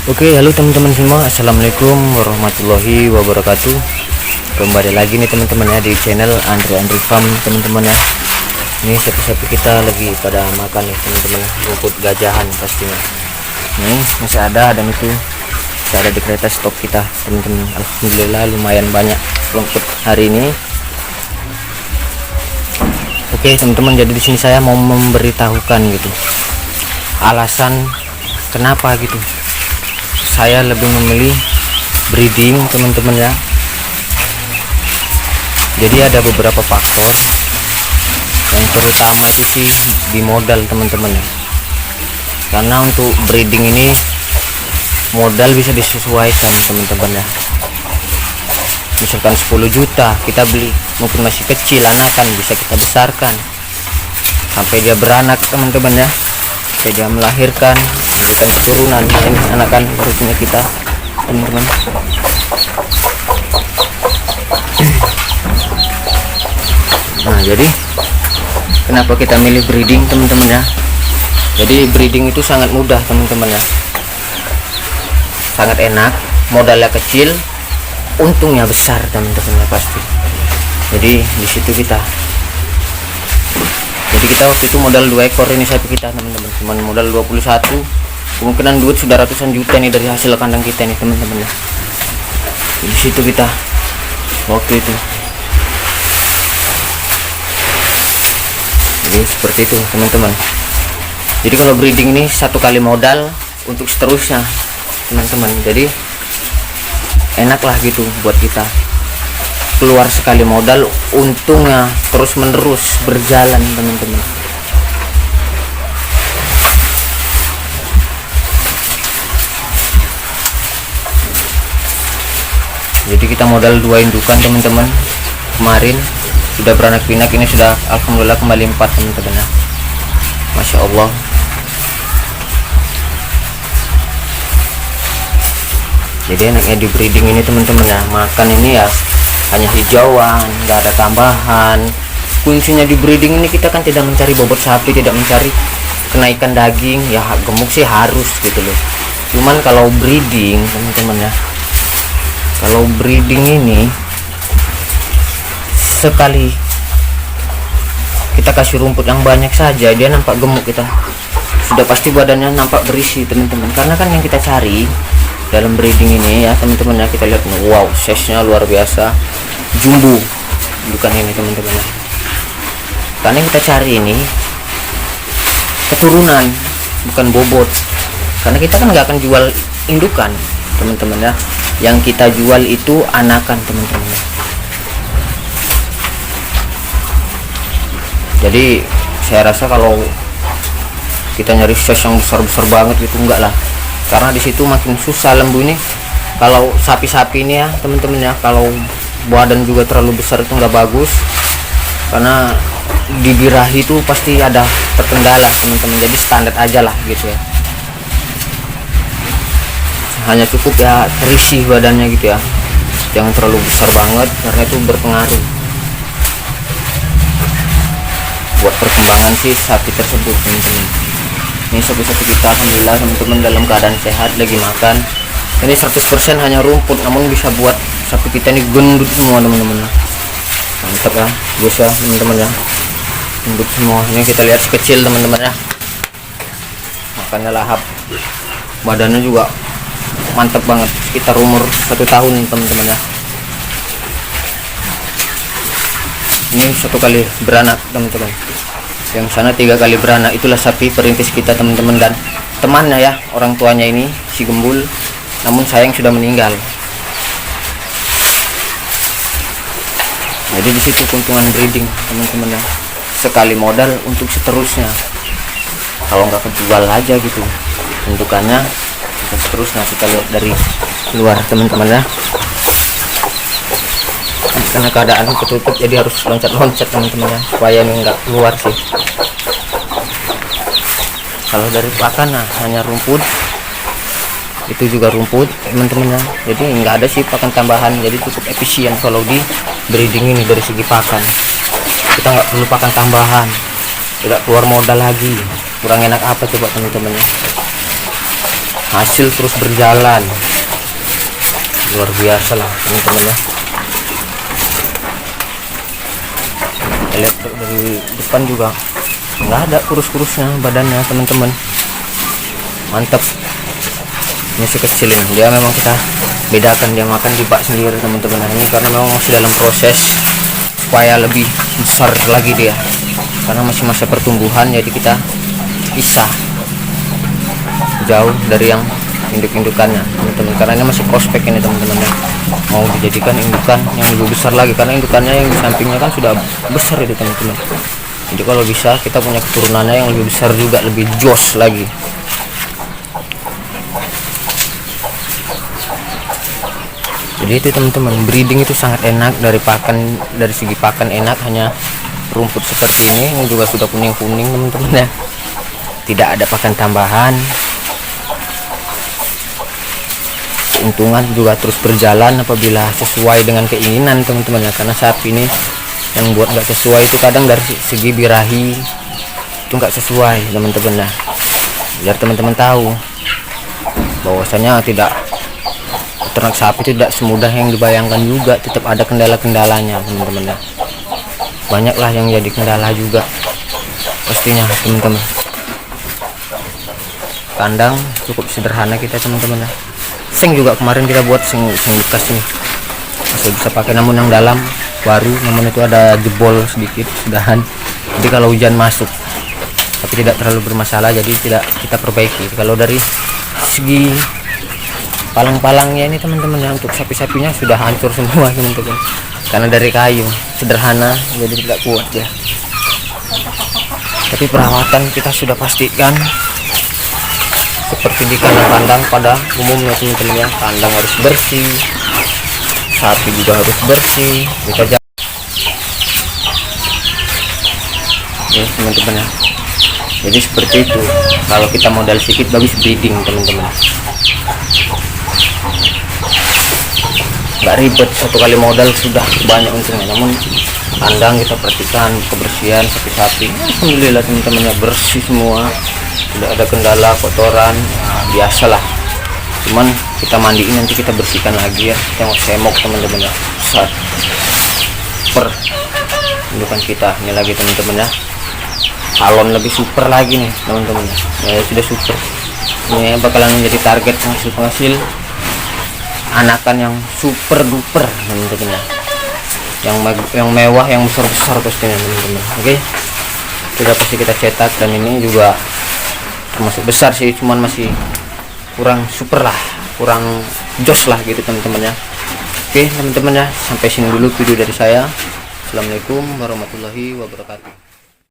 Oke, halo teman-teman semua, assalamualaikum warahmatullahi wabarakatuh. Kembali lagi nih teman-teman ya di channel Andre Farm teman-teman ya. Ini sapi-sapi kita lagi pada makan nih teman-teman, rumput gajahan pastinya. Nih masih ada dan itu masih ada di kereta stok kita teman-teman. Alhamdulillah lumayan banyak rumput hari ini. Oke teman-teman, jadi di sini saya mau memberitahukan gitu alasan kenapa gitu saya lebih memilih breeding teman-teman ya. Jadi ada beberapa faktor, yang terutama itu sih di modal teman-teman ya. Karena untuk breeding ini modal bisa disesuaikan teman-teman ya. Misalkan 10 juta kita beli, mungkin masih kecil anakan, bisa kita besarkan sampai dia beranak teman-teman ya, sampai dia melahirkan, memberikan keturunan. Ini anakan baru punya kita teman-teman. Nah jadi kenapa kita milih breeding teman-teman ya. Jadi breeding itu sangat mudah teman-teman ya, sangat enak, modalnya kecil, untungnya besar teman-teman ya pasti. Jadi di situ kita, jadi kita waktu itu modal 2 ekor ini sapi kita teman-teman, cuman modal 21, kemungkinan duit sudah ratusan juta nih dari hasil kandang kita nih teman-teman ya. Di situ kita waktu itu. Jadi seperti itu teman-teman. Jadi kalau breeding ini satu kali modal untuk seterusnya teman-teman. Jadi enak lah gitu buat kita, keluar sekali modal, untungnya terus menerus berjalan teman-teman. Jadi kita modal 2 indukan teman-teman, kemarin sudah beranak pinak, ini sudah alhamdulillah kembali 4 teman-teman ya. Masya Allah. Jadi enaknya di breeding ini teman-teman ya, makan ini ya hanya hijauan, nggak ada tambahan. Kuncinya di breeding ini kita kan tidak mencari bobot sapi, tidak mencari kenaikan daging ya, gemuk sih harus gitu loh. Cuman kalau breeding teman-teman ya, kalau breeding ini sekali kita kasih rumput yang banyak saja dia nampak gemuk, kita sudah pasti badannya nampak berisi teman-teman. Karena kan yang kita cari dalam breeding ini ya teman-teman ya, kita lihat wow, size-nya luar biasa, jumbo bukan ini teman-teman ya. Karena yang kita cari ini keturunan, bukan bobot. Karena kita kan nggak akan jual indukan teman-teman ya, yang kita jual itu anakan teman-teman ya. Jadi saya rasa kalau kita nyari size yang besar-besar banget gitu enggak lah, karena di situ makin susah lembu ini. Kalau sapi-sapi ini ya teman-teman ya, kalau badan juga terlalu besar itu nggak bagus, karena di birahi itu pasti ada terkendala teman-teman. Jadi standar aja lah gitu ya, hanya cukup ya terisi badannya gitu ya, jangan terlalu besar banget karena itu berpengaruh buat perkembangan si sapi tersebut teman-teman. Ini sapi-sapi kita alhamdulillah teman-teman dalam keadaan sehat, lagi makan. Ini 100% hanya rumput, namun bisa buat sapi kita ini gendut semua teman-teman. Mantap ya guys ya teman-teman ya, gendut semua. Ini kita lihat kecil teman-teman ya, makannya lahap, badannya juga mantap banget, sekitar umur 1 tahun teman-teman ya. Ini 1 kali beranak teman-teman, yang sana 3 kali beranak. Itulah sapi perintis kita teman-teman, dan temannya ya, orang tuanya ini si gembul, namun sayang sudah meninggal. Jadi di situ keuntungan breeding teman-teman ya, sekali modal untuk seterusnya. Kalau nggak kejual aja gitu indukannya, kita seterusnya. Kita lihat dari luar teman-teman ya, karena keadaan ketutup jadi harus loncat-loncat teman-teman ya, supaya ini nggak keluar sih. Kalau dari pakan nah hanya rumput, itu juga rumput teman-teman ya. Jadi nggak ada sih pakan tambahan, jadi cukup efisien kalau di breeding ini. Dari segi pakan kita nggak perlu pakan tambahan, tidak keluar modal lagi. Kurang enak apa coba teman-teman ya. hasil terus berjalan. Luar biasa lah teman-teman ya. Lihat dari depan juga nggak ada kurus-kurusnya badannya teman-teman, mantap. Ini si kecil ini, dia memang kita bedakan, dia makan di bak sendiri teman-teman. Nah, ini karena memang masih dalam proses supaya lebih besar lagi dia, karena masih masa pertumbuhan, jadi kita pisah jauh dari yang induk-indukannya teman-teman, karena ini masih prospek ini teman-teman ya. Mau dijadikan indukan yang lebih besar lagi, karena indukannya yang di sampingnya kan sudah besar itu teman-teman. Jadi kalau bisa kita punya keturunannya yang lebih besar juga, lebih jos lagi. Jadi itu teman-teman, breeding itu sangat enak dari pakan, dari segi pakan enak, hanya rumput seperti ini juga sudah kuning-kuning teman-teman ya. Tidak ada pakan tambahan. Keuntungan juga terus berjalan apabila sesuai dengan keinginan teman-teman ya, karena sapi ini yang buat nggak sesuai itu kadang dari segi birahi itu nggak sesuai teman-teman ya. Biar teman-teman tahu bahwasanya tidak, ternak sapi itu tidak semudah yang dibayangkan juga, tetap ada kendala-kendalanya teman-teman ya. Banyaklah yang jadi kendala juga pastinya teman-teman. Kandang cukup sederhana kita teman-teman ya. Seng juga kemarin kita buat seng bekas nih, masih bisa pakai, namun yang dalam baru, namun itu ada jebol sedikit sudahan, jadi kalau hujan masuk, tapi tidak terlalu bermasalah, jadi tidak kita perbaiki. Kalau dari segi palang-palangnya ini teman-teman ya, untuk sapi-sapinya sudah hancur semua teman-teman, karena dari kayu sederhana jadi tidak kuat ya. Tapi perawatan kita sudah pastikan seperti di kandang-kandang pada umumnya teman-teman ya. Kandang harus bersih, sapi juga harus bersih, kita jaga ya teman-teman ya. Jadi seperti itu, kalau kita modal sedikit bagus breeding teman-teman, nggak ribet, satu kali modal sudah banyak untungnya. Namun kandang kita perhatikan kebersihan sapi-sapi, alhamdulillah teman-teman ya, bersih semua, tidak ada kendala kotoran, nah, biasalah. Cuman kita mandiin, nanti kita bersihkan lagi ya, tengok semok teman-teman ya. Saat super indukan kita ini lagi teman-teman ya, salon lebih super lagi nih teman-teman ya, sudah super. Ini bakalan menjadi target penghasil anakan yang super duper teman-teman ya, yang mewah, yang besar-besar pastinya teman-teman. Oke, sudah pasti kita cetak, dan ini juga termasuk besar sih, cuman masih kurang super lah, kurang jos lah gitu teman-teman ya. Oke teman-teman ya, sampai sini dulu video dari saya. Assalamualaikum warahmatullahi wabarakatuh.